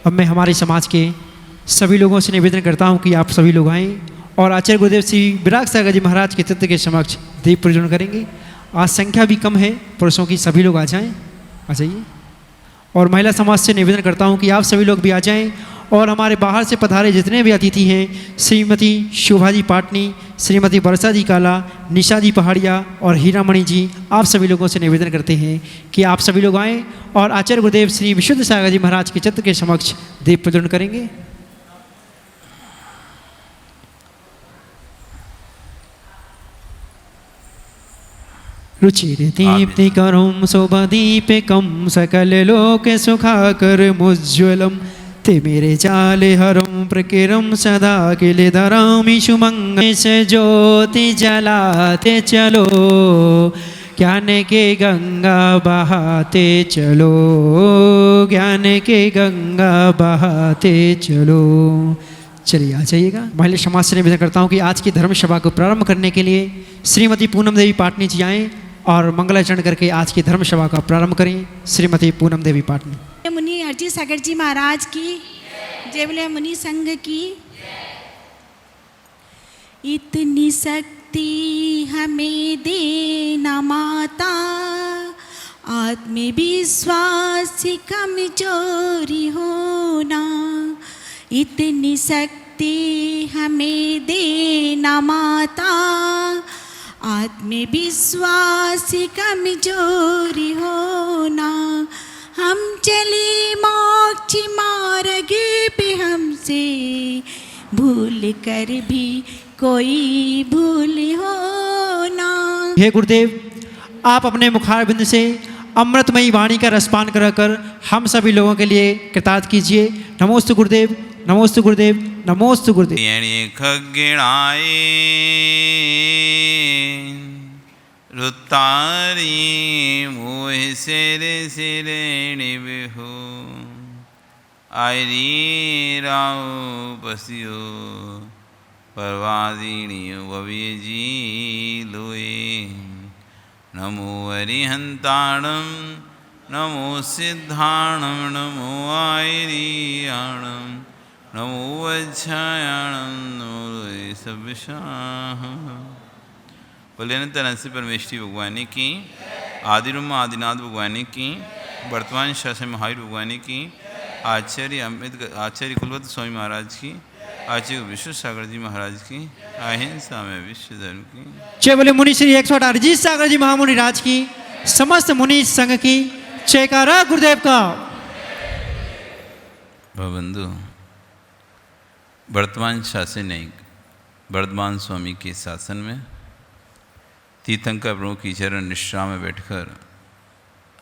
अब मैं हमारे समाज के सभी लोगों से निवेदन करता हूं कि आप सभी लोग आएँ और आचार्य गुरुदेव श्री विराग सागर जी महाराज के तत्व के समक्ष दीप प्रज्वलन करेंगे। आज संख्या भी कम है, पुरुषों की, सभी लोग आ जाएं, आ जाइए। और महिला समाज से निवेदन करता हूं कि आप सभी लोग भी आ जाएं और हमारे बाहर से पधारे जितने भी अतिथि हैं, श्रीमती शोभा जी पाटनी, श्रीमती वर्षा जी काला, निशा जी पहाड़िया और हीरामणि जी, आप सभी लोगों से निवेदन करते हैं कि आप सभी लोग आएँ और आचार्य गुरुदेव श्री विशुद्ध सागर जी महाराज के चित्र के समक्ष दीप प्रज्वलन करेंगे। रुचिर दीप्तिकरं शोभादीपिकं सकल लोक सुखाकर मुज्ज्वलम ते मेरे जाले हरम प्रकिरम सदा किल धरामि सुमंगल से ज्योति जलाते चलो, ज्ञान के गंगा बहाते चलो, ज्ञान के गंगा बहाते चलो। चलिए आ जाइएगा। महिला समाज से निवेदन करता हूँ कि आज की धर्म सभा को प्रारंभ करने के लिए श्रीमती पूनम देवी पाटनी जी आएँ और मंगलाचरण करके आज की धर्म सभा का प्रारंभ करें। श्रीमती पूनम देवी पाटनी। मुनि अर्जी सागर जी महाराज की जय, बोले मुनि संघ की। इतनी शक्ति हमें देना माता, आत्मविश्वास से कमजोरी होना। इतनी शक्ति हमें देना माता, आत्मविश्वास से कमजोरी होना। हम चले मोक्ष मार्ग पे, हमसे भूल कर भी कोई भूल होना। हे गुरुदेव, आप अपने मुखारबिंद से अमृतमयी वाणी का रसपान कराकर हम सभी लोगों के लिए कृतार्थ कीजिए। नमोस्तु गुरुदेव, नमोस्तु गुरुदेव, नमोस्तु गुरुदेव। खगिणाए रुतारी मोह सिर सिरे निबिहु, आयरी राव पसियो परवादिनी वविजी लोए। नमो अरिहंताणम नमो सिद्धाणम नमो आयरियाणम नमो वज्रायाणम नमो सविशाह। बोले अनंत से परमेश्वरी भगवान की, आदिरुम आदिनाथ भगवान की, वर्तमान शासन महावीर भगवान की, आचार्य कुलवंत स्वामी महाराज की, आचार्य विश्व सागर जी महाराज की, अहिंसा में विश्व धर्म की। जय बोले मुनि श्री 108 अरिजीत सागर जी महामुनि राज की, समस्त मुनि संघ की। जयकारा गुरुदेव का। बंधु, वर्तमान शासन वर्धमान स्वामी के शासन में तीर्थंकर प्रमुख की चरण निष्ठा में बैठकर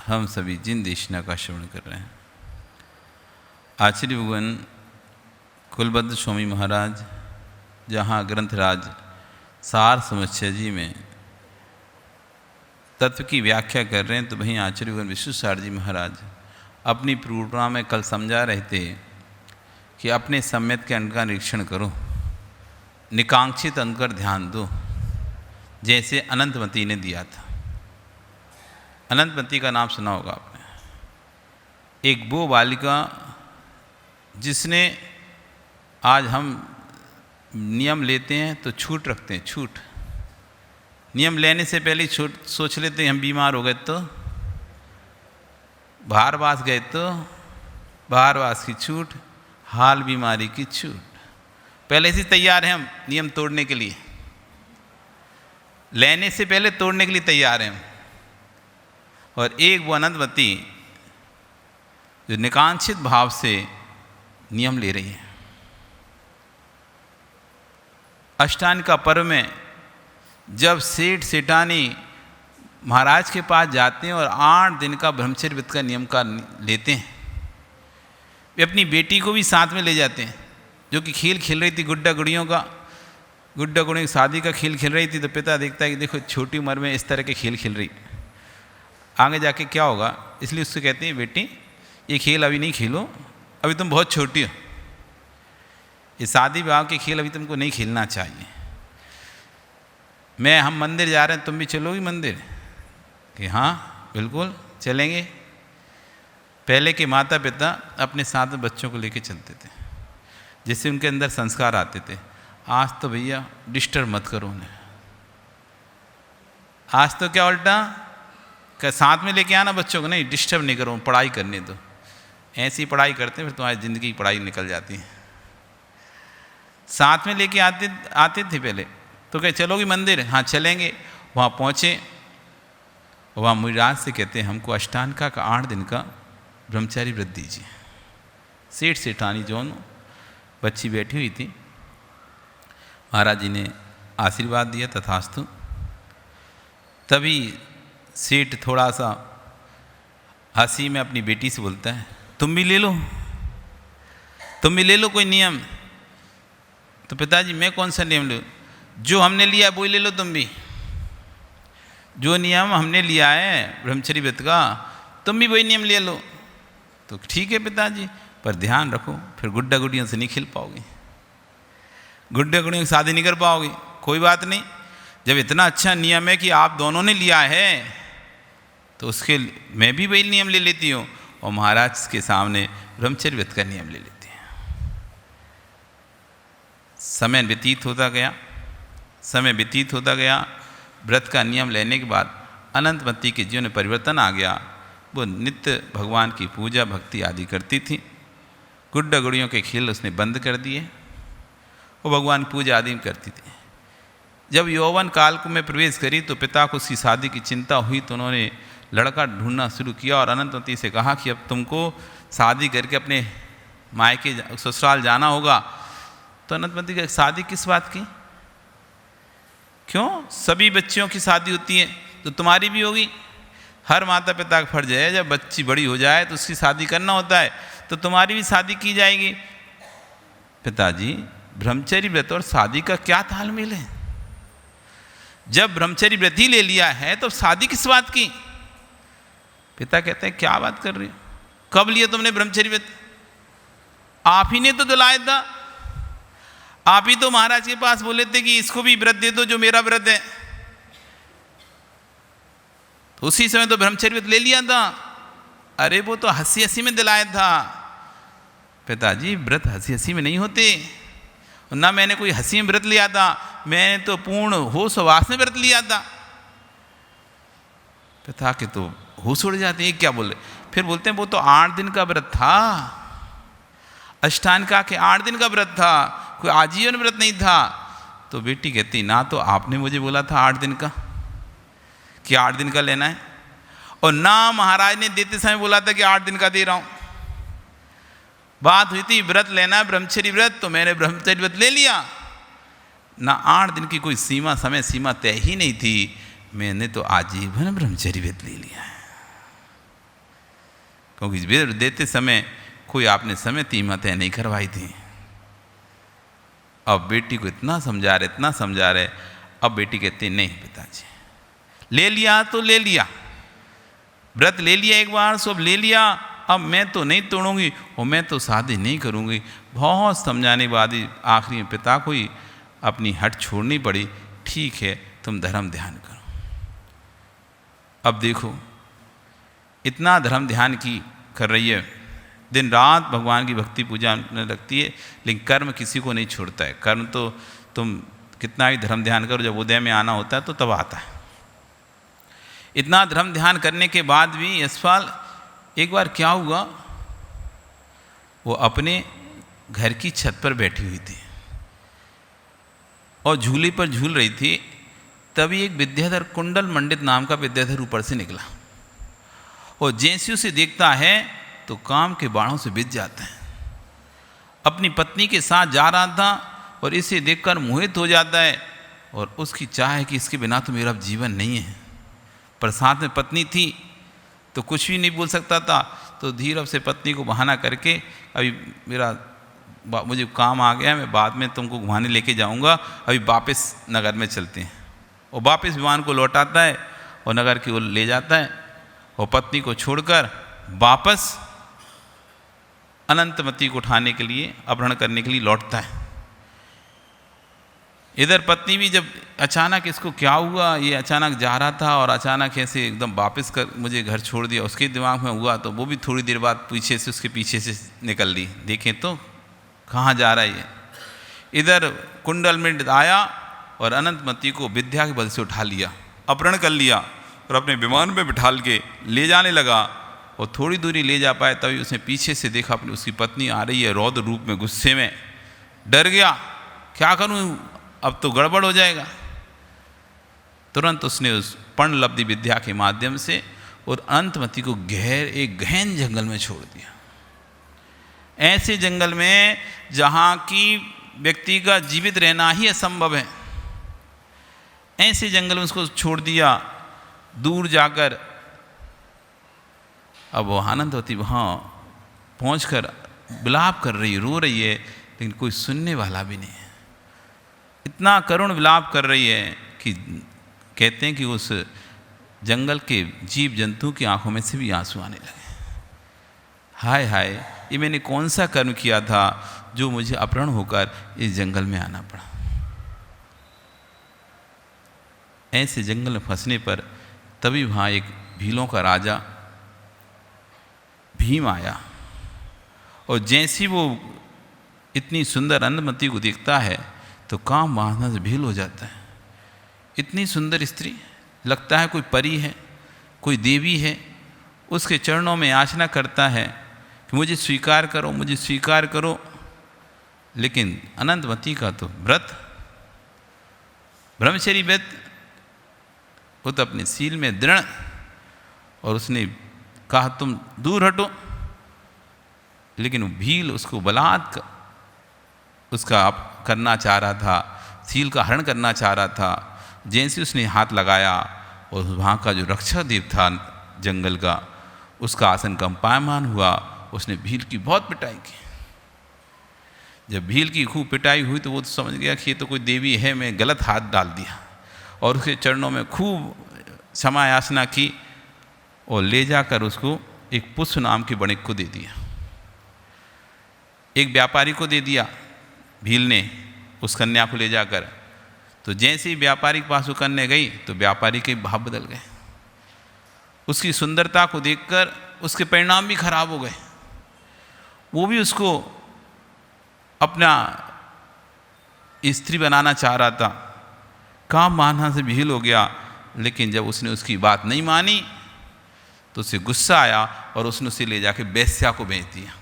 हम सभी जिन देशना का श्रवण कर रहे हैं। आचार्य भगवान कुलबद्ध स्वामी महाराज जहाँ ग्रंथराज सार समुच्चय जी में तत्व की व्याख्या कर रहे हैं, तो वहीं आचार्य भगवान विश्व सार जी महाराज अपनी पूर्णा में कल समझा रहे थे कि अपने सम्यक के अंग का निरीक्षण करो, निकांक्षित अंग पर ध्यान दो, जैसे अनंतमती ने दिया था। अनंतमती का नाम सुना होगा आपने। एक वो बालिका जिसने, आज हम नियम लेते हैं तो छूट रखते हैं, छूट। नियम लेने से पहले ही छूट सोच लेते हैं, हम बीमार हो गए तो, बाहरवास गए तो बाहरवास की छूट, हाल बीमारी की छूट। पहले से तैयार हैं हम नियम तोड़ने के लिए, लेने से पहले तोड़ने के लिए तैयार हैं हम। और एक वो अनंतमती जो निकांक्षित भाव से नियम ले रही है। अष्टांग का पर्व में जब सेठ सेठानी महाराज के पास जाते हैं और 8 दिन का ब्रह्मचर्य व्रत का नियम का लेते हैं, वे अपनी बेटी को भी साथ में ले जाते हैं, जो कि खेल खेल रही थी गुड्डा गुड़ियों का। गुड्डा गुड़ियों की शादी का खेल खेल रही थी, तो पिता देखता है कि देखो छोटी उम्र में इस तरह के खेल खेल रही, आगे जाके क्या होगा। इसलिए उससे कहते हैं, बेटी ये खेल अभी नहीं खेलो, अभी तुम बहुत छोटी हो, ये शादी विवाह के खेल अभी तुमको नहीं खेलना चाहिए। हम मंदिर जा रहे हैं, तुम भी चलोगी मंदिर? कि हाँ बिल्कुल चलेंगे। पहले के माता पिता अपने साथ में बच्चों को लेके चलते थे, जिससे उनके अंदर संस्कार आते थे। आज तो भैया डिस्टर्ब मत करो उन्हें। आज तो क्या उल्टा, क्या साथ में लेके आना बच्चों को, नहीं डिस्टर्ब नहीं करो, पढ़ाई करने दो। ऐसी पढ़ाई करते हैं फिर तुम्हारी ज़िंदगी की पढ़ाई निकल जाती है। साथ में लेके आते थे पहले, तो क्या चलोगी मंदिर? हाँ चलेंगे। वहाँ पहुँचे, वहाँ मुराद से कहते हैं हमको अष्टांगा का 8 दिन का ब्रह्मचारी व्रत दीजिए। सेठ सेठानी जोन बच्ची बैठी हुई थी, महाराज जी ने आशीर्वाद दिया तथास्तु। तभी सेठ थोड़ा सा हंसी में अपनी बेटी से बोलता है, तुम भी ले लो, तुम भी ले लो कोई नियम। तो पिताजी मैं कौन सा नियम लूँ? जो हमने लिया वही ले लो तुम भी। जो नियम हमने लिया है ब्रह्मचर्य व्रत का, तुम भी वही नियम ले लो। तो ठीक है पिताजी, पर ध्यान रखो फिर गुड्डा गुड़ियों से नहीं खिल पाओगे, गुड्डा गुड़ियों की शादी नहीं कर पाओगे। कोई बात नहीं, जब इतना अच्छा नियम है कि आप दोनों ने लिया है तो उसके मैं भी वही नियम ले लेती हूँ और महाराज के सामने ब्रह्मचर्य व्रत का नियम ले लेती हैं। समय व्यतीत होता गया, समय व्यतीत होता गया। व्रत का नियम लेने के बाद अनंतमती के जीवन में परिवर्तन आ गया। वो नित्य भगवान की पूजा भक्ति आदि करती थी। गुड्डा गुड़ियों के खेल उसने बंद कर दिए, वो भगवान पूजा आदि करती थी। जब यौवन काल को में प्रवेश करी तो पिता को उसकी शादी की चिंता हुई, तो उन्होंने लड़का ढूंढना शुरू किया और अनंतमती से कहा कि अब तुमको शादी करके अपने मायके ससुराल जाना होगा। तो अनंतमती की शादी किस बात की? क्यों? सभी बच्चियों की शादी होती है तो तुम्हारी भी होगी। हर माता पिता का फर्ज है जब बच्ची बड़ी हो जाए तो उसकी शादी करना होता है, तो तुम्हारी भी शादी की जाएगी। पिताजी ब्रह्मचर्य व्रत और शादी का क्या तालमेल है? जब ब्रह्मचर्य व्रत ही ले लिया है तो शादी किस बात की? पिता कहते हैं क्या बात कर रही हो, कब लिया तुमने ब्रह्मचर्य व्रत? आप ही ने तो दिलाया था, आप ही तो महाराज के पास बोले थे कि इसको भी व्रत दे दो जो मेरा व्रत है। तो उसी समय तो ब्रह्मचर्य व्रत ले लिया था। अरे वो तो हंसी हंसी में दिलाया था। पिताजी व्रत हंसी हंसी में नहीं होते, ना मैंने कोई हंसी में व्रत लिया था, मैंने तो पूर्ण होश वास में व्रत लिया था। पिता के तो होश उड़ जाते हैं, क्या बोले? फिर बोलते हैं वो तो 8 दिन का व्रत था, अष्टांगा के 8 दिन का व्रत था, कोई आजीवन व्रत नहीं था। तो बेटी कहती ना तो आपने मुझे बोला था 8 दिन का कि 8 दिन का लेना है, और ना महाराज ने देते समय बोला था कि 8 दिन का दे रहा हूं। बात हुई थी व्रत लेना ब्रह्मचर्य व्रत, तो मैंने ब्रह्मचर्य व्रत ले लिया। ना 8 दिन की कोई सीमा समय सीमा तय ही नहीं थी, मैंने तो आजीवन ब्रह्मचर्य व्रत ले लिया है। क्योंकि व्रत देते समय कोई आपने समय सीमा तय नहीं करवाई थी। अब बेटी को इतना समझा रहे, इतना समझा रहे, अब बेटी कहती नहीं पिताजी ले लिया तो ले लिया, व्रत ले लिया एक बार, सब ले लिया, अब मैं तो नहीं तोड़ूंगी और मैं तो शादी नहीं करूंगी। बहुत समझाने के बाद ही आखिरी में पिता को ही अपनी हट छोड़नी पड़ी। ठीक है तुम धर्म ध्यान करो। अब देखो इतना धर्म ध्यान की कर रही है, दिन रात भगवान की भक्ति पूजा रखती है, लेकिन कर्म किसी को नहीं छोड़ता है। कर्म तो तुम कितना भी धर्म ध्यान करो, जब उदय में आना होता है तो तब आता है। इतना धर्म ध्यान करने के बाद भी यशपाल एक बार क्या हुआ, वो अपने घर की छत पर बैठी हुई थी और झूले पर झूल रही थी। तभी एक विद्याधर, कुंडल मंडित नाम का विद्याधर ऊपर से निकला और जैसे उसे देखता है तो काम के बाणों से बिछ जाता है। अपनी पत्नी के साथ जा रहा था और इसे देखकर मोहित हो जाता है और उसकी चाह है कि इसके बिना तो मेरा जीवन नहीं है। पर साथ में पत्नी थी तो कुछ भी नहीं बोल सकता था, तो धीरे से पत्नी को बहाना करके अभी मुझे काम आ गया, मैं बाद में तुमको घुमाने लेके जाऊंगा, अभी वापस नगर में चलते हैं। और वापस विमान को लौटाता है और नगर की ओर ले जाता है और पत्नी को छोड़कर वापस अनंतमती को उठाने के लिए, अपहरण करने के लिए लौटता है। इधर पत्नी भी जब अचानक इसको क्या हुआ, ये अचानक जा रहा था और अचानक ऐसे एकदम वापस कर मुझे घर छोड़ दिया, उसके दिमाग में हुआ तो वो भी थोड़ी देर बाद पीछे से उसके पीछे से निकल ली, देखें तो कहाँ जा रहा है ये। इधर कुंडल में आया और अनंतमती को विद्या के बल से उठा लिया, अपहरण कर लिया और अपने विमान में बिठाल के ले जाने लगा। और थोड़ी दूरी ले जा पाए तभी उसने पीछे से देखा अपनी उसकी पत्नी आ रही है रौद्र रूप में, गुस्से में, डर गया, क्या करूं अब तो गड़बड़ हो जाएगा। तुरंत उसने उस पर्णलब्धि विद्या के माध्यम से और अनंतमती को एक गहन जंगल में छोड़ दिया, ऐसे जंगल में जहाँ की व्यक्ति का जीवित रहना ही असंभव है, ऐसे जंगल में उसको छोड़ दिया दूर जाकर। अब वो अनंतवती वहाँ पहुँचकर विलाप कर रही, रो रही है, लेकिन कोई सुनने वाला भी नहीं है। इतना करुण विलाप कर रही है कि कहते हैं कि उस जंगल के जीव जंतु की आंखों में से भी आंसू आने लगे। हाय हाय, ये मैंने कौन सा कर्म किया था जो मुझे अपहरण होकर इस जंगल में आना पड़ा। ऐसे जंगल में फंसने पर तभी वहाँ एक भीलों का राजा भीम आया और जैसी वो इतनी सुंदर अनंतमती को देखता है तो काम वासना से भील हो जाता है। इतनी सुंदर स्त्री, लगता है कोई परी है, कोई देवी है, उसके चरणों में याचना करता है कि मुझे स्वीकार करो, मुझे स्वीकार करो। लेकिन अनंतमती का तो व्रत, ब्रह्मचर्य व्रत, वो तो अपने सील में दृढ़, और उसने कहा तुम दूर हटो। लेकिन वो भील उसको बलात्कार उसका करना चाह रहा था, सील का हरण करना चाह रहा था। जैसे उसने हाथ लगाया और वहाँ का जो रक्षा देव था जंगल का, उसका आसन कंपायमान हुआ। उसने भील की बहुत पिटाई की। जब भील की खूब पिटाई हुई तो वो तो समझ गया कि ये तो कोई देवी है, मैं गलत हाथ डाल दिया, और उसके चरणों में खूब क्षमा याचना की और ले जाकर उसको एक पुष्प नाम के वणिक को दे दिया, एक व्यापारी को दे दिया भील ने उस कन्या को ले जाकर। तो जैसे ही व्यापारी के पास वो कन्या गई तो व्यापारी के भाव बदल गए। उसकी सुंदरता को देखकर उसके परिणाम भी खराब हो गए। वो भी उसको अपना स्त्री बनाना चाह रहा था, काम मानना से भील हो गया। लेकिन जब उसने उसकी बात नहीं मानी तो उसे गुस्सा आया और उसने उसे ले जाके वेश्या को बेच दिया।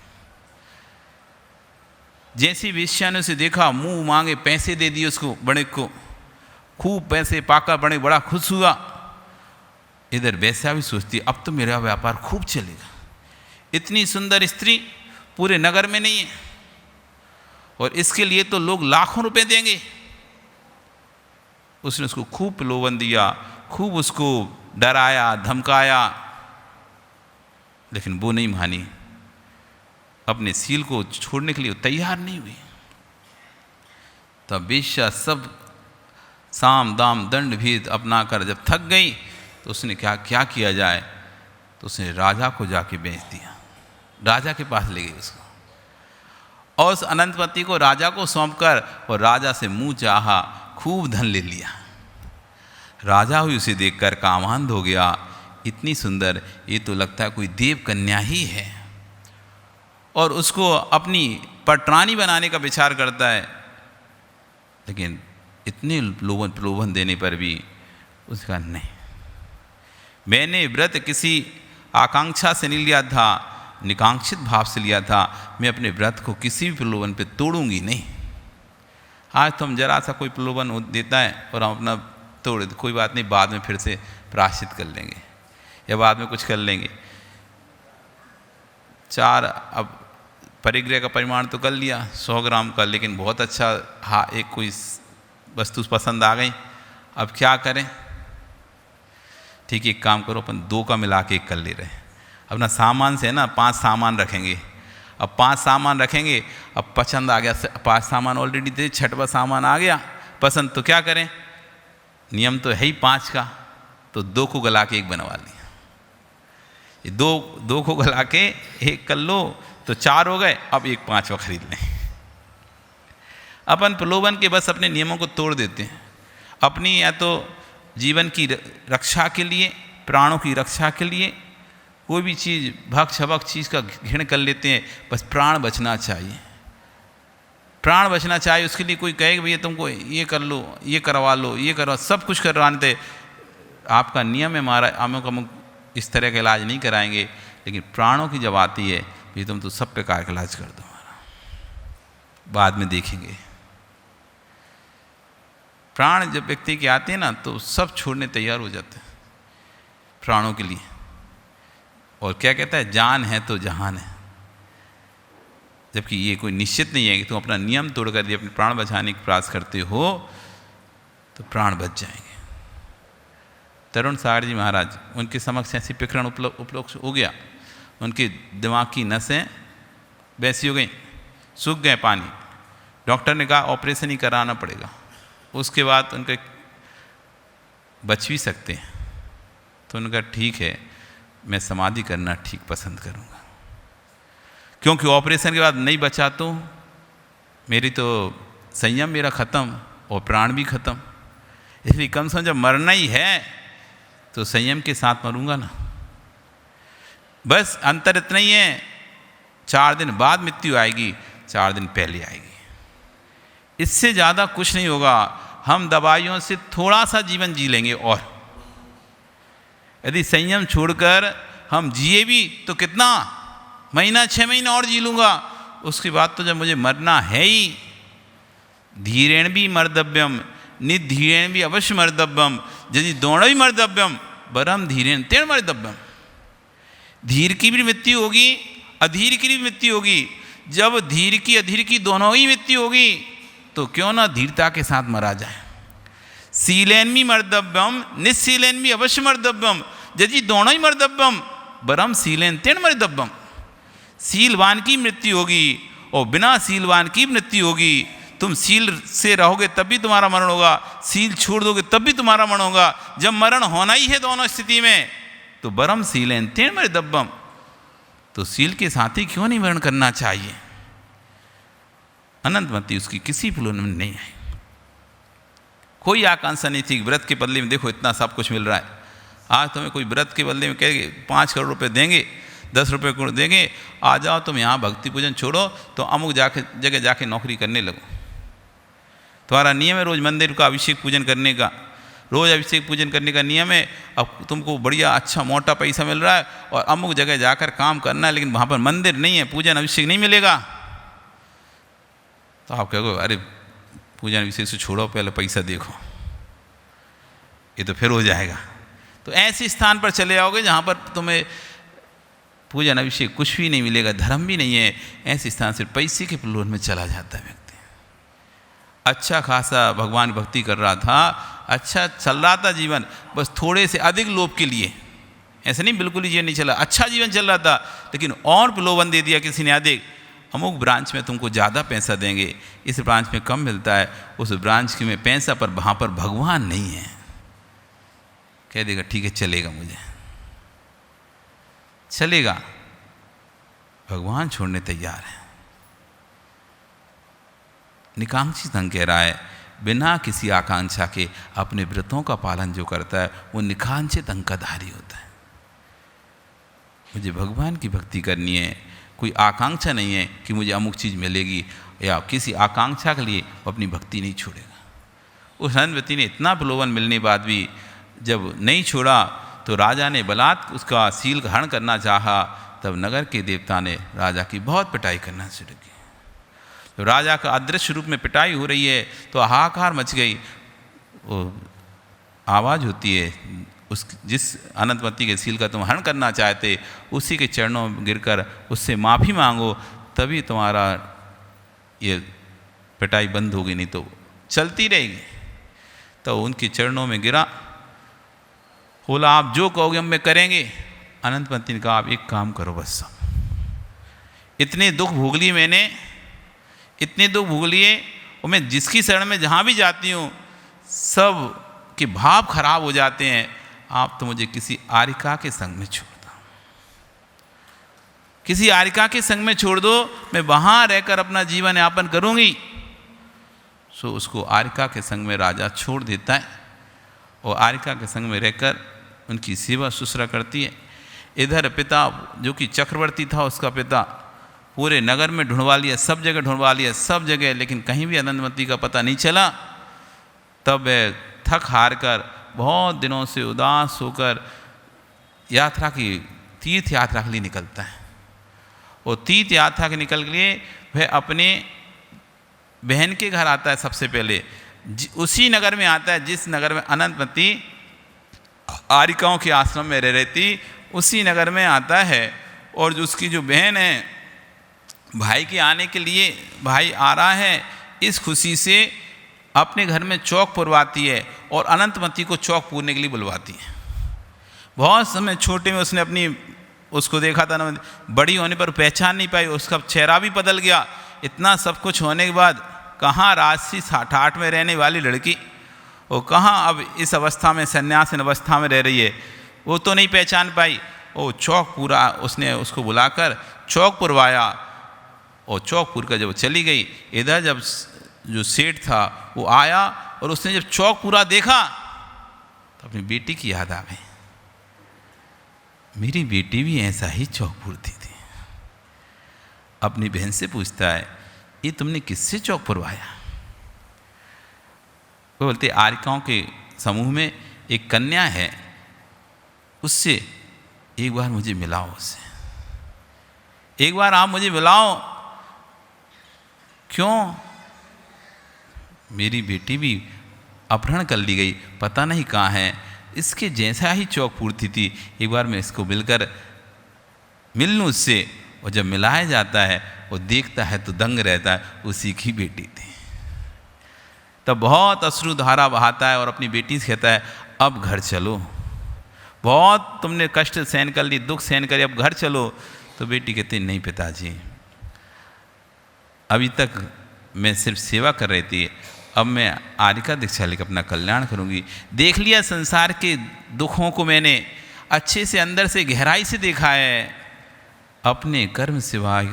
जैसी वेश्या ने उसे देखा, मुंह मांगे पैसे दे दिए उसको, बड़े को खूब पैसे पाकर बड़े बड़ा खुश हुआ। इधर वेश्या भी सोचती अब तो मेरा व्यापार खूब चलेगा, इतनी सुंदर स्त्री पूरे नगर में नहीं है और इसके लिए तो लोग लाखों रुपए देंगे। उसने उसको खूब प्रलोभन दिया, खूब उसको डराया धमकाया, लेकिन वो नहीं मानी, अपने सील को छोड़ने के लिए तैयार नहीं हुई। तब वेश्या सब साम दाम दंड भेद अपना कर जब थक गई तो उसने क्या किया जाए, तो उसने राजा को जाके बेच दिया, राजा के पास ले गई उसको, और उस अनंतमती को राजा को सौंपकर और राजा से मुंह चाहा, खूब धन ले लिया। राजा भी उसे देखकर कामांध हो गया, इतनी सुंदर, ये तो लगता है कोई देव कन्या ही है, और उसको अपनी पटरानी बनाने का विचार करता है। लेकिन इतने प्रलोभन देने पर भी उसका नहीं, मैंने व्रत किसी आकांक्षा से नहीं लिया था, निकांक्षित भाव से लिया था, मैं अपने व्रत को किसी भी प्रलोभन पे तोड़ूंगी नहीं। आज तो हम जरा सा कोई प्रलोभन देता है और हम अपना तोड़ देते, कोई बात नहीं, बाद में फिर से प्रायश्चित कर लेंगे या बाद में कुछ कर लेंगे। अब परिग्रह का परिमाण तो कर लिया 100 ग्राम का, लेकिन बहुत अच्छा एक कोई वस्तु पसंद आ गई, अब क्या करें। ठीक है, एक काम करो, अपन 2 का मिला के 1 कर ले रहे हैं। अपना सामान से है ना 5 सामान रखेंगे, अब 5 सामान रखेंगे, अब पसंद आ गया, 5 सामान ऑलरेडी थे, 6वां सामान आ गया पसंद, तो क्या करें, नियम तो है ही 5 का, तो 2 को गला के 1 बनवा लिया। ये 2 को गला के 1 कर लो तो 4 हो गए, अब 1 5वां खरीद लें। अपन प्रलोभन के बस अपने नियमों को तोड़ देते हैं। अपनी या तो जीवन की रक्षा के लिए, प्राणों की रक्षा के लिए कोई भी चीज़ भक्त छबक चीज़ का घृण कर लेते हैं। बस प्राण बचना चाहिए, प्राण बचना चाहिए। उसके लिए कोई कहे भैया तुमको ये कर लो, ये करवा लो, ये करवा, सब कुछ करवाने थे। आपका नियम है हमारा, अमुक अमुक इस तरह का इलाज नहीं कराएंगे, लेकिन प्राणों की जब आती है ये तुम तो सब प्रकार का इलाज कर दो हमारा, बाद में देखेंगे। प्राण जब व्यक्ति के आते हैं ना तो सब छोड़ने तैयार हो जाते हैं प्राणों के लिए। और क्या कहता है, जान है तो जहान है। जबकि ये कोई निश्चित नहीं है कि तुम अपना नियम तोड़कर यदि अपने प्राण बचाने का प्रयास करते हो तो प्राण बच जाएंगे। तरुण सागर जी महाराज, उनके समक्ष ऐसी प्रकरण उपलब्ध हो गया, उनके दिमाग की नसें वैसी हो गई, सूख गए पानी। डॉक्टर ने कहा ऑपरेशन ही कराना पड़ेगा। उसके बाद उनके बच भी सकते हैं, तो उन्होंने कहा ठीक है, मैं समाधि करना ठीक पसंद करूँगा, क्योंकि ऑपरेशन के बाद नहीं बचा तो मेरी तो संयम मेरा ख़त्म और प्राण भी ख़त्म। इसलिए कम से कम जब मरना ही है तो संयम के साथ मरूंगा ना। बस अंतर इतना ही है, 4 दिन बाद मृत्यु आएगी, 4 दिन पहले आएगी, इससे ज़्यादा कुछ नहीं होगा। हम दवाइयों से थोड़ा सा जीवन जी लेंगे, और यदि संयम छोड़कर हम जिए भी तो कितना, महीना 6 महीना और जी लूँगा। उसके बाद तो जब मुझे मरना है ही, धीरेण भी मर्तव्यम निधीरेण भी अवश्य मर्तव्यम यदि दोनों ही मर्तव्यम बरम धीरेण तेण मर्तव्यम। धीर की भी मृत्यु होगी, अधीर की भी मृत्यु होगी। जब धीर की अधीर की दोनों ही मृत्यु होगी तो क्यों ना धीरता के साथ मरा जाए। शीलेन भी मर्तव्यम निःशीलेन भी अवश्य मर्तव्यम यदि दोनों ही मर्तव्यम बरम शीलेन तेण मर्तव्यम। शीलवान की मृत्यु होगी और बिना शीलवान की मृत्यु होगी। तुम शील से रहोगे तब भी तुम्हारा मरण होगा, शील छोड़ दोगे तब भी तुम्हारा मरण होगा। जब मरण होना ही है दोनों स्थिति में तो बरम शीलेन तेण मर्तव्यम, तो शील के साथ ही क्यों नहीं मरण करना चाहिए। अनंतमती उसकी किसी प्रलोभन में नहीं आई, कोई आकांक्षा नहीं थी। व्रत के बदले में देखो इतना सब कुछ मिल रहा है। आज तुम्हें कोई व्रत के बदले में कहेंगे 5 करोड़ रुपए देंगे, 10 रुपये करोड़ देंगे, आ जाओ तुम यहाँ भक्ति पूजन छोड़ो तो अमुक जगह जाके नौकरी करने लगो। तुम्हारा नियम है रोज़ मंदिर का अभिषेक पूजन करने का, रोज़ अभिषेक पूजन करने का नियम है। अब तुमको बढ़िया अच्छा मोटा पैसा मिल रहा है और अमुक जगह जाकर काम करना है, लेकिन वहाँ पर मंदिर नहीं है, पूजन अभिषेक नहीं मिलेगा। तो आप कहोगे अरे पूजन अभिषेक से छोड़ो, पहले पैसा देखो, ये तो फिर हो जाएगा। तो ऐसे स्थान पर चले आओगे जहाँ पर तुम्हें पूजन अभिषेक कुछ भी नहीं मिलेगा, धर्म भी नहीं है। ऐसे स्थान से पैसे के प्रलोभन में चला जाता है व्यक्ति। अच्छा खासा भगवान भक्ति कर रहा था, अच्छा चल रहा था जीवन, बस थोड़े से अधिक लोभ के लिए, ऐसे नहीं बिल्कुल ही जीवन नहीं चला, अच्छा जीवन चल रहा था, लेकिन और प्रलोभन दे दिया किसी ने, अधिक अमुक ब्रांच में तुमको ज़्यादा पैसा देंगे, इस ब्रांच में कम मिलता है, उस ब्रांच में पैसा पर वहाँ पर भगवान नहीं है। कह देगा ठीक है चलेगा, मुझे चलेगा, भगवान छोड़ने तैयार है। निकांक्षी संघ कह रहा है बिना किसी आकांक्षा के अपने व्रतों का पालन जो करता है वो निकांक्षित अंग का धारी होता है। मुझे भगवान की भक्ति करनी है, कोई आकांक्षा नहीं है कि मुझे अमुक चीज़ मिलेगी, या किसी आकांक्षा के लिए वो अपनी भक्ति नहीं छोड़ेगा। उस अनंतवती ने इतना प्रलोभन मिलने बाद भी जब नहीं छोड़ा तो राजा ने बलात् उसका सील का हरण करना चाहा। तब नगर के देवता ने राजा की बहुत पिटाई करना शुरू की। तो राजा का अदृश्य रूप में पिटाई हो रही है तो हाहाकार मच गई। वो आवाज़ होती है, उस जिस अनंतवती के सील का तुम हरण करना चाहते उसी के चरणों में गिरकर उससे माफ़ी मांगो, तभी तुम्हारा ये पिटाई बंद होगी, नहीं तो चलती रहेगी। तो उनके चरणों में गिरा, बोला आप जो कहोगे हम में करेंगे। अनंतवती ने कहा आप एक काम करो बस, इतने दुख भोग लिए मैंने, इतने दुख भोग लिए, और मैं जिसकी शरण में जहाँ भी जाती हूँ सब के भाव खराब हो जाते हैं। आप तो मुझे किसी आरिका के संग में छोड़ दो, किसी आरिका के संग में छोड़ दो, मैं वहाँ रहकर अपना जीवन यापन करूँगी। सो उसको आरिका के संग में राजा छोड़ देता है और आरिका के संग में रहकर उनकी सेवा शुश्रा करती है। इधर पिता जो कि चक्रवर्ती था, उसका पिता पूरे नगर में ढूंढवा लिया, सब जगह ढूंढवा लिया, सब जगह, लेकिन कहीं भी अनंतमती का पता नहीं चला। तब थक हार कर बहुत दिनों से उदास होकर यात्रा की तीर्थ यात्रा के लिए निकलता है। और तीर्थ यात्रा के निकल के लिए वह अपने बहन के घर आता है। सबसे पहले उसी नगर में आता है जिस नगर में अनंतमती आरिकाओं के आश्रम में रह रहती, उसी नगर में आता है। और जो उसकी जो बहन है, भाई के आने के लिए भाई आ रहा है, इस खुशी से अपने घर में चौक पुरवाती है और अनंतमती को चौक पूरने के लिए बुलवाती है। बहुत समय छोटे में उसने अपनी उसको देखा था ना, बड़ी होने पर पहचान नहीं पाई, उसका चेहरा भी बदल गया। इतना सब कुछ होने के बाद कहाँ राजसी ठाठ में रहने वाली लड़की, वो कहाँ अब इस अवस्था में सन्यासीन अवस्था में रह रही है, वो तो नहीं पहचान पाई। वो चौक पूरा उसने उसको बुलाकर चौक पुरवाया और चौक पूर कर जब चली गई, इधर जब जो सेठ था वो आया और उसने जब चौक पूरा देखा तो अपनी बेटी की याद आ गई। मेरी बेटी भी ऐसा ही चौक पूरती थी। अपनी बहन से पूछता है, ये तुमने किससे चौक पुरवाया? वो बोलते आरिकाओं के समूह में एक कन्या है, उससे एक बार मुझे मिलाओ, उससे एक बार आप मुझे मिलाओ। क्यों? मेरी बेटी भी अपहरण कर ली गई, पता नहीं कहाँ है, इसके जैसा ही चौक पूरती थी, एक बार मैं इसको मिलकर मिल लूँ उससे। और जब मिलाया जाता है वो देखता है तो दंग रहता है, उसी की बेटी थी। तब बहुत अश्रुधारा बहाता है और अपनी बेटी से कहता है, अब घर चलो, बहुत तुमने कष्ट सहन कर ली, दुख सहन करी, अब घर चलो। तो बेटी कहती, नहीं पिताजी, अभी तक मैं सिर्फ सेवा कर रही थी, अब मैं आरिका दीक्षा लेकर अपना कल्याण करूंगी। देख लिया संसार के दुखों को मैंने अच्छे से अंदर से गहराई से देखा है। अपने कर्म सिवाय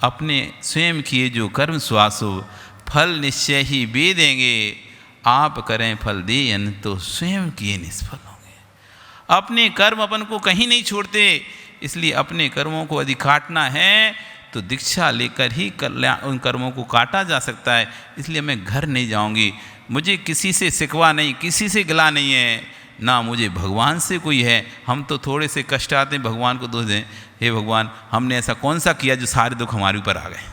अपने स्वयं किए जो कर्म सुहासो, फल निश्चय ही बे देंगे, आप करें फल देन तो स्वयं किए निष्फल होंगे। अपने कर्म अपन को कहीं नहीं छोड़ते, इसलिए अपने कर्मों को यदि काटना है तो दीक्षा लेकर ही उन कर्मों को काटा जा सकता है। इसलिए मैं घर नहीं जाऊंगी, मुझे किसी से शिकवा नहीं, किसी से गिला नहीं है, ना मुझे भगवान से कोई है। हम तो थोड़े से कष्ट आते हैं भगवान को दोष दें, हे भगवान हमने ऐसा कौन सा किया जो सारे दुख हमारे ऊपर आ गए।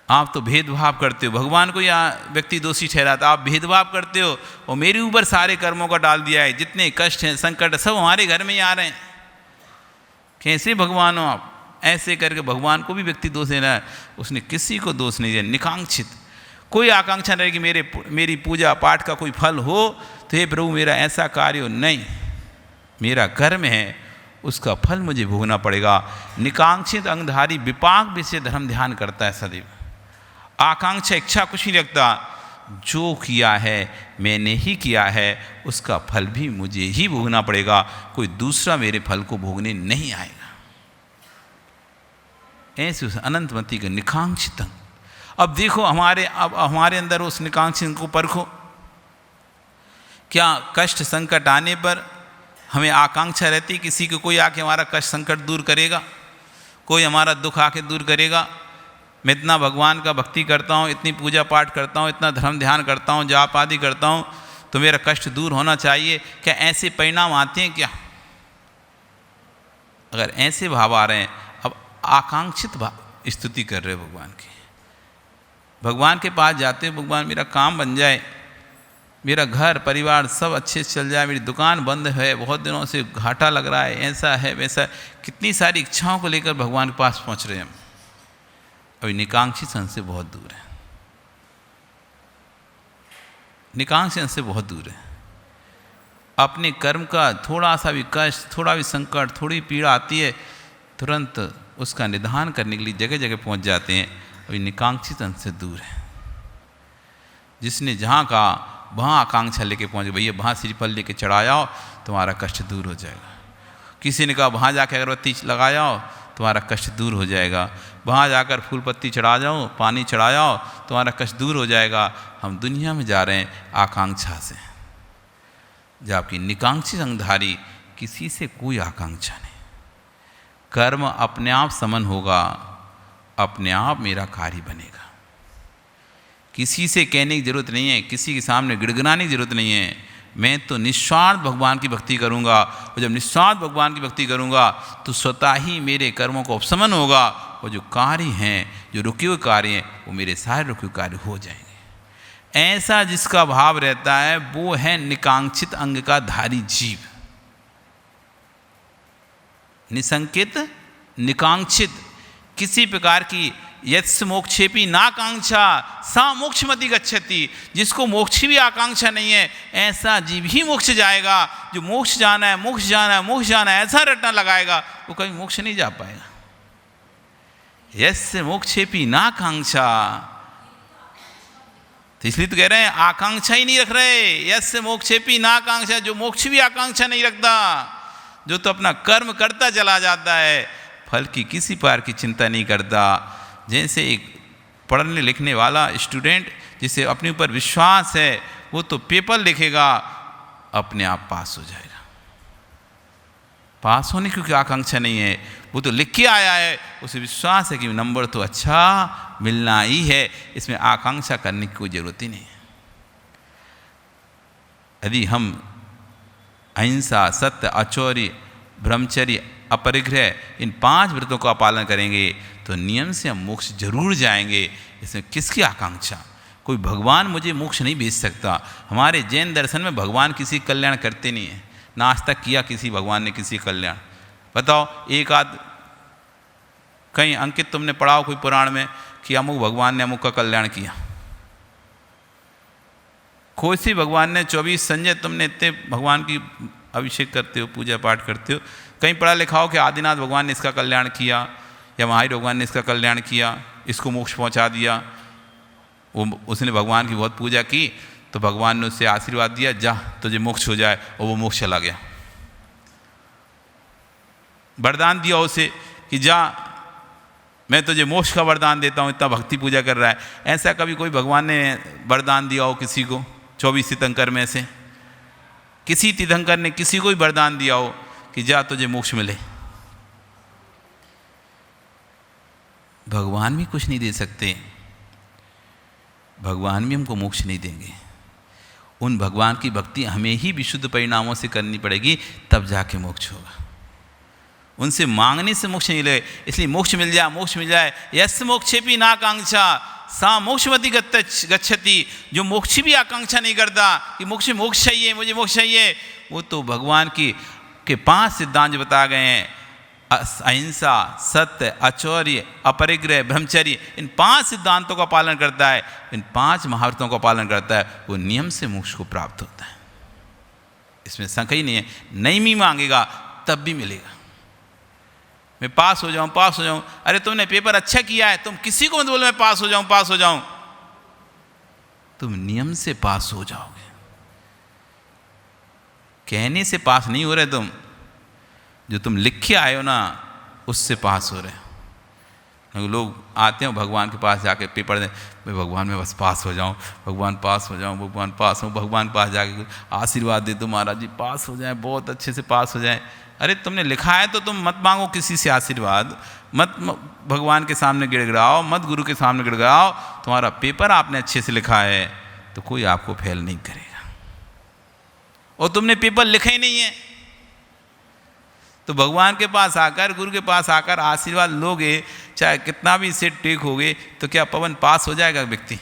आप तो भेदभाव करते हो, भगवान को या व्यक्ति दोषी ठहराता, आप भेदभाव करते हो और मेरे ऊपर सारे कर्मों का डाल दिया है। जितने कष्ट हैं, संकट सब हमारे घर में ही आ रहे हैं। कैसे भगवान हो आप? ऐसे करके भगवान को भी व्यक्ति दोष देना है। उसने किसी को दोष नहीं दिया। निकांक्षित, कोई आकांक्षा नहीं कि मेरी पूजा पाठ का कोई फल हो तो हे प्रभु मेरा ऐसा कार्य हो, नहीं, मेरा कर्म है, उसका फल मुझे भोगना पड़ेगा। निकांक्षित अंगधारी विपाक विषय धर्म ध्यान करता है सदैव। आकांक्षा इच्छा कुछ नहीं रखता, जो किया है मैंने ही किया है, उसका फल भी मुझे ही भोगना पड़ेगा, कोई दूसरा मेरे फल को भोगने नहीं आएगा। ऐसे उस अनंतमती के निकांक्षित। अब देखो हमारे अंदर उस निकांक्षित को परखो। क्या कष्ट संकट आने पर हमें आकांक्षा रहती किसी को कोई आके हमारा कष्ट संकट दूर करेगा, कोई हमारा दुख आके दूर करेगा? मैं इतना भगवान का भक्ति करता हूँ, इतनी पूजा पाठ करता हूँ, इतना धर्म ध्यान करता हूँ, जाप आदि करता हूँ, तो मेरा कष्ट दूर होना चाहिए। क्या ऐसे परिणाम आते हैं क्या? अगर ऐसे भाव आ रहे हैं, अब आकांक्षित स्तुति कर रहे हो भगवान की, भगवान के पास जाते हो, भगवान मेरा काम बन जाए, मेरा घर परिवार सब अच्छे से चल जाए, मेरी दुकान बंद है, बहुत दिनों से घाटा लग रहा है, ऐसा है वैसा, कितनी सारी इच्छाओं को लेकर भगवान के पास पहुंच रहे हैं हम। अभी निकांक्षित सन से बहुत दूर है, निकांक्षित सन से बहुत दूर है। अपने कर्म का थोड़ा सा भी कष्ट, थोड़ा भी संकट, थोड़ी पीड़ा आती है, तुरंत उसका निदान करने के लिए जगह जगह पहुंच जाते हैं। अभी निकांक्षित सन से दूर है। जिसने जहाँ कहा वहाँ आकांक्षा लेके पहुँचे, भैया वहाँ श्रीफल लेके चढ़ाया हो तुम्हारा कष्ट दूर हो जाएगा। किसी ने कहा वहाँ जाके अगरबत्ती लगाया हो तुम्हारा कष्ट दूर हो जाएगा। वहाँ जाकर फूल पत्ती चढ़ा जाओ, पानी चढ़ा जाओ, तुम्हारा कष्ट दूर हो जाएगा। हम दुनिया में जा रहे हैं आकांक्षा से, जबकि निकांक्षी संगधारी किसी से कोई आकांक्षा नहीं। कर्म अपने आप समन होगा, अपने आप मेरा कार्य बनेगा। किसी से कहने की ज़रूरत नहीं है, किसी के सामने गिड़गिड़ाने की ज़रूरत नहीं है। मैं तो निस्वार्थ भगवान की भक्ति करूँगा, और जब निस्वार्थ भगवान की भक्ति करूँगा तो स्वतः ही मेरे कर्मों को उपशमन होगा, और जो कार्य हैं, जो रुके हुए कार्य हैं, वो मेरे सारे रुके हुए कार्य हो जाएंगे। ऐसा जिसका भाव रहता है वो है निकांक्षित अंग का धारी जीव। निसंकित, निकांक्षित, किसी प्रकार की यत्स मोक्षेपी नाकांक्षा सा मोक्षमति गच्छति। जिसको मोक्ष भी आकांक्षा नहीं है, ऐसा जीव ही मोक्ष जाएगा। जो मोक्ष जाना है, मोक्ष जाना है, मोक्ष जाना है, ऐसा रटना लगाएगा, वो कभी मोक्ष नहीं जा पाएगा। यत्स मोक्षेपी नाकांक्षा, तो इसलिए तो कह रहे हैं आकांक्षा ही नहीं रख रहे। यत्स मोक्षेपी नाकांक्षा, जो मोक्ष भी आकांक्षा नहीं रखता, जो तो अपना कर्म करता चला जाता है, फल की किसी प्रकार की चिंता नहीं करता। जैसे एक पढ़ने लिखने वाला स्टूडेंट जिसे अपने ऊपर विश्वास है, वो तो पेपर लिखेगा, अपने आप पास हो जाएगा। पास होने की क्योंकि आकांक्षा नहीं है, वो तो लिख के आया है, उसे विश्वास है कि नंबर तो अच्छा मिलना ही है, इसमें आकांक्षा करने की कोई ज़रूरत ही नहीं है। यदि हम अहिंसा, सत्य, अचौर्य, ब्रह्मचर्य, अपरिग्रह, इन 5 व्रतों का पालन करेंगे तो नियम से हम मोक्ष जरूर जाएंगे। इसमें किसकी आकांक्षा? कोई भगवान मुझे मोक्ष नहीं भेज सकता। हमारे जैन दर्शन में भगवान किसी कल्याण करते नहीं है, ना आज तक किया किसी भगवान ने किसी कल्याण। बताओ, एक आध कहीं अंकित तुमने पढ़ा हो कोई पुराण में कि अमुक भगवान ने अमुक का कल्याण किया? कोई सी भगवान ने 24 संजय तुमने इतने भगवान की अभिषेक करते हो, पूजा पाठ करते हो, कहीं पढ़ा लिखा हो कि आदिनाथ भगवान ने इसका कल्याण किया, या महावीर भगवान ने इसका कल्याण किया, इसको मोक्ष पहुंचा दिया। वो उसने भगवान की बहुत पूजा की तो भगवान ने उससे आशीर्वाद दिया, जा तुझे मोक्ष हो जाए, और वो मोक्ष चला गया। वरदान दिया उसे कि जा मैं तुझे मोक्ष का वरदान देता हूँ, इतना भक्ति पूजा कर रहा है। ऐसा कभी कोई भगवान ने वरदान दिया हो किसी को? 24 तीर्थंकर में से किसी तीर्थंकर ने किसी को भी वरदान दिया हो कि जा तुझे मोक्ष मिले? भगवान भी कुछ नहीं दे सकते, भगवान भी हमको मोक्ष नहीं देंगे। उन भगवान की भक्ति हमें ही विशुद्ध परिणामों से करनी पड़ेगी, तब जाके मोक्ष होगा। उनसे मांगने से मोक्ष नहीं मिले, इसलिए मोक्ष मिल जाए, मोक्ष मिल जाए। यस मोक्षेपी नाकांक्षा सा मोक्षमति गच्छति। जो मोक्ष भी आकांक्षा नहीं करता कि मोक्ष चाहिए, मुझे मोक्ष चाहिए, वो तो भगवान के 5 सिद्धांत बता गए हैं, अहिंसा, सत्य, अचौर्य, अपरिग्रह, ब्रह्मचर्य, इन 5 सिद्धांतों का पालन करता है, इन 5 महाव्रतों का पालन करता है, वो नियम से मोक्ष को प्राप्त होता है। इसमें शंका ही नहीं है। नहीं भी मांगेगा तब भी मिलेगा। मैं पास हो जाऊं, पास हो जाऊं। अरे तुमने पेपर अच्छा किया है, तुम किसी को मत बोलो मैं पास हो जाऊं, पास हो जाऊं। तुम नियम से पास हो जाओगे, कहने से पास नहीं हो रहे तुम। जो तुम लिख के आए हो ना, उससे पास हो रहे हो। लोग आते हैं भगवान के पास जाके पेपर दें, मैं भगवान में बस पास हो जाऊं, भगवान पास हो जाऊं, भगवान पास हो, भगवान पास जाके आशीर्वाद दे दो महाराज जी पास हो जाए, बहुत अच्छे से पास हो जाए। अरे तुमने लिखा है तो तुम मत मांगो किसी से आशीर्वाद, मत भगवान के सामने गिड़गिड़ाओ, मत गुरु के सामने गिड़गिड़ाओ। तुम्हारा पेपर आपने अच्छे से लिखा है तो कोई आपको फेल नहीं करेगा। और तुमने पेपर लिखा ही नहीं है तो भगवान के पास आकर, गुरु के पास आकर आशीर्वाद लोगे, चाहे कितना भी सेट टेक होगे, तो क्या पवन पास हो जाएगा व्यक्ति?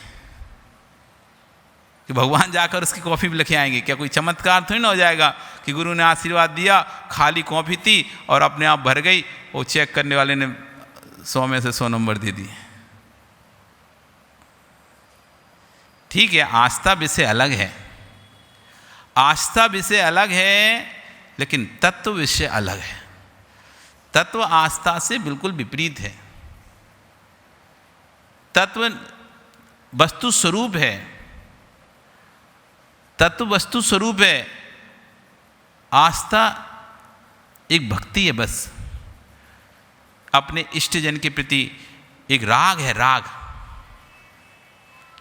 कि भगवान जाकर उसकी कॉपी भी लिखे आएंगे? क्या कोई चमत्कार थोड़ी ना हो जाएगा कि गुरु ने आशीर्वाद दिया, खाली कॉपी थी और अपने आप भर गई, वो चेक करने वाले ने 100 में से 100 नंबर दे दिए। ठीक है, आस्था विषय अलग है, आस्था विषय अलग है, लेकिन तत्व विषय अलग है। तत्व आस्था से बिल्कुल विपरीत है। तत्व वस्तु स्वरूप है, तत्व वस्तु स्वरूप है, आस्था एक भक्ति है बस। अपने इष्टजन के प्रति एक राग है, राग,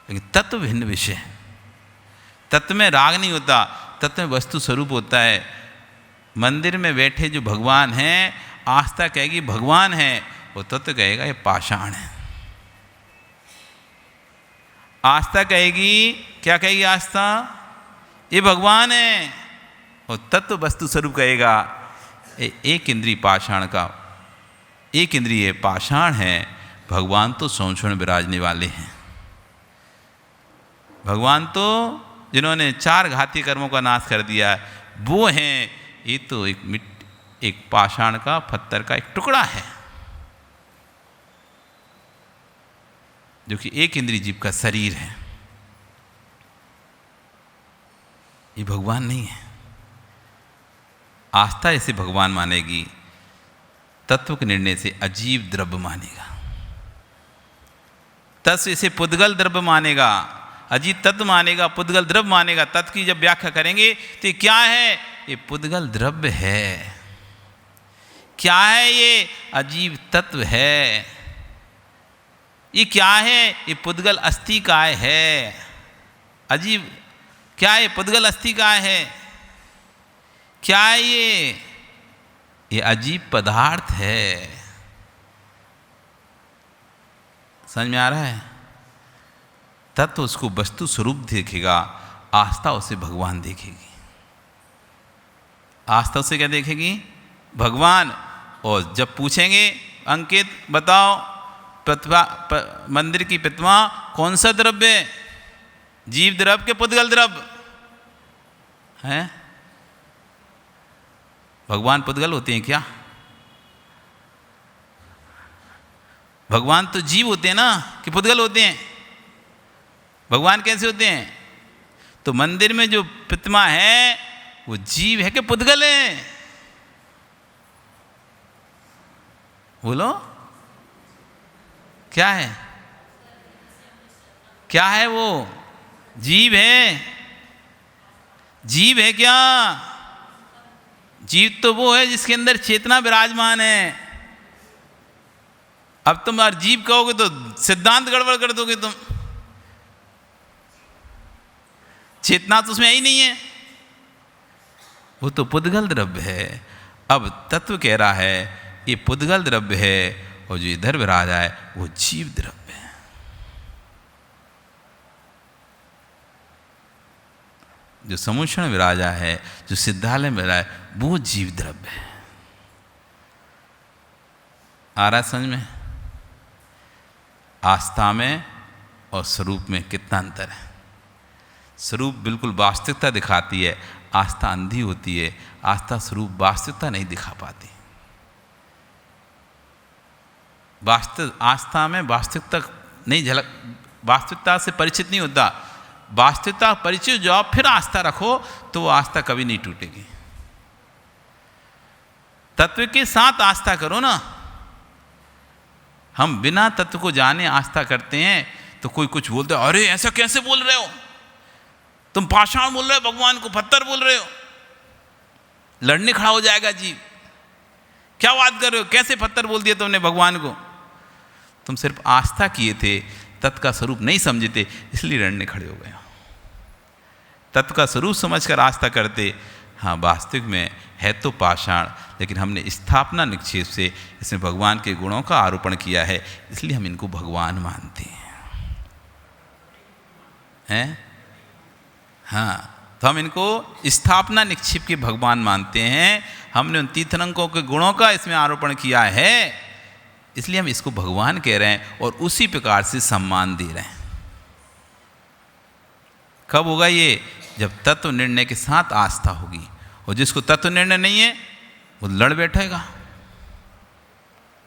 लेकिन तत्व भिन्न विषय है। तत्व में राग नहीं होता, तत्व में वस्तु स्वरूप होता है। मंदिर में बैठे जो भगवान हैं, आस्था कहेगी भगवान है, वो तत्व कहेगा ये पाषाण है। आस्था कहेगी, क्या कहेगी आस्था? ये भगवान है, और तत्व वस्तु स्वरूप कहेगा एक इंद्रिय पाषाण का, एक इंद्रिय पाषाण है। भगवान तो संवत्सर में विराजने वाले हैं। भगवान तो जिन्होंने 4 घाती कर्मों का नाश कर दिया है, वो हैं। ये तो एक पाषाण का, पत्थर का एक टुकड़ा है, जो कि एक इंद्रिय जीव का शरीर है। ये भगवान नहीं है। आस्था इसे भगवान मानेगी, तत्व के निर्णय से अजीब द्रव्य मानेगा। तत्व इसे पुद्गल द्रव्य मानेगा, अजीब तत्व मानेगा, पुद्गल द्रव्य मानेगा। तत्व की जब व्याख्या करेंगे तो ये क्या है? ये पुद्गल द्रव्य है। क्या है ये? अजीब तत्व है। ये क्या है? ये पुद्गल अस्थि काय है। अजीब क्या है? पुद्गल अस्थि काय है। क्या है ये? ये अजीब पदार्थ है। समझ में आ रहा है? तत्व उसको वस्तु स्वरूप देखेगा, आस्था उसे भगवान देखेगी। आस्था उसे क्या देखेगी? भगवान। और जब पूछेंगे अंकित बताओ मंदिर की प्रतिमा कौन सा द्रव्य है? जीव द्रव्य के पुद्गल द्रव्य है? भगवान पुद्गल होते हैं क्या? भगवान तो जीव होते हैं ना, कि पुद्गल होते हैं? भगवान कैसे होते हैं? तो मंदिर में जो प्रतिमा है वो जीव है कि पुद्गल है? बोलो क्या है? क्या है वो? जीव है। जीव है क्या? जीव तो वो है जिसके अंदर चेतना विराजमान है। अब तुम यार जीव कहोगे तो सिद्धांत गड़बड़ कर दोगे तुम। चेतना तो उसमें ही नहीं है, वो तो पुद्गल द्रव्य है। अब तत्व कह रहा है ये पुद्गल द्रव्य है, और जो इधर विराजा है वो जीव द्रव्य है। जो समुषण विराजा है, जो सिद्धालय में विराजा है, वो जीव द्रव्य है। आ रहा समझ में? आस्था में और स्वरूप में कितना अंतर है। स्वरूप बिल्कुल वास्तविकता दिखाती है, आस्था अंधी होती है। आस्था स्वरूप वास्तविकता नहीं दिखा पाती। आस्था में वास्तविकता नहीं झलक, वास्तविकता से परिचित नहीं होता। वास्तविकता परिचित जाओ फिर आस्था रखो तो वो आस्था कभी नहीं टूटेगी। तत्व के साथ आस्था करो ना। हम बिना तत्व को जाने आस्था करते हैं तो कोई कुछ बोलते, अरे ऐसा कैसे बोल रहे हो, तुम पाषाण बोल रहे हो, भगवान को पत्थर बोल रहे हो। लड़ने खड़ा हो जाएगा जीव। क्या बात कर रहे हो, कैसे पत्थर बोल दिया तुमने भगवान को? तुम सिर्फ आस्था किए थे, तत्व का स्वरूप नहीं समझे थे, इसलिए लड़ने खड़े हो गए। तत्व का स्वरूप समझकर आस्था करते, हाँ वास्तविक में है तो पाषाण, लेकिन हमने स्थापना निक्षेप से इसमें भगवान के गुणों का आरोपण किया है, इसलिए हम इनको भगवान मानते हैं। हाँ, तो हम इनको स्थापना निक्षेप के भगवान मानते हैं। हमने उन तीर्थंकरों के गुणों का इसमें आरोपण किया है, इसलिए हम इसको भगवान कह रहे हैं और उसी प्रकार से सम्मान दे रहे हैं। कब होगा ये? जब तत्व निर्णय के साथ आस्था होगी। और जिसको तत्व निर्णय नहीं है वो लड़ बैठेगा,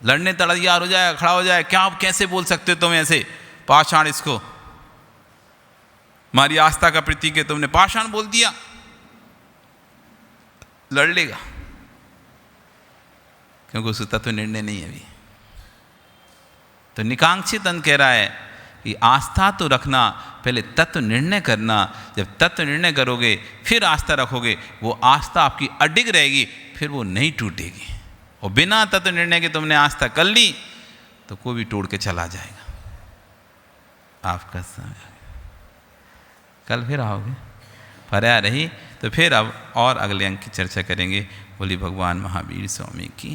लड़ने तैयार हो जाएगा, खड़ा हो जाएगा। क्या आप कैसे बोल सकते हो तुम ऐसे पाषाण, इसको हमारी आस्था का प्रतीक है, तुमने पाषाण बोल दिया। लड़ लेगा, क्योंकि उसको तत्व निर्णय नहीं है अभी। तो निकांक्षित अंत कह रहा है कि आस्था तो रखना, पहले तत्व निर्णय करना। जब तत्व निर्णय करोगे फिर आस्था रखोगे, वो आस्था आपकी अडिग रहेगी, फिर वो नहीं टूटेगी। और बिना तत्व निर्णय के तुमने आस्था कर ली तो कोई भी तोड़ के चला जाएगा। आपका समय कल फिर आओगे, पर्याय रही तो फिर अब और अगले अंक की चर्चा करेंगे। बोली भगवान महावीर स्वामी की।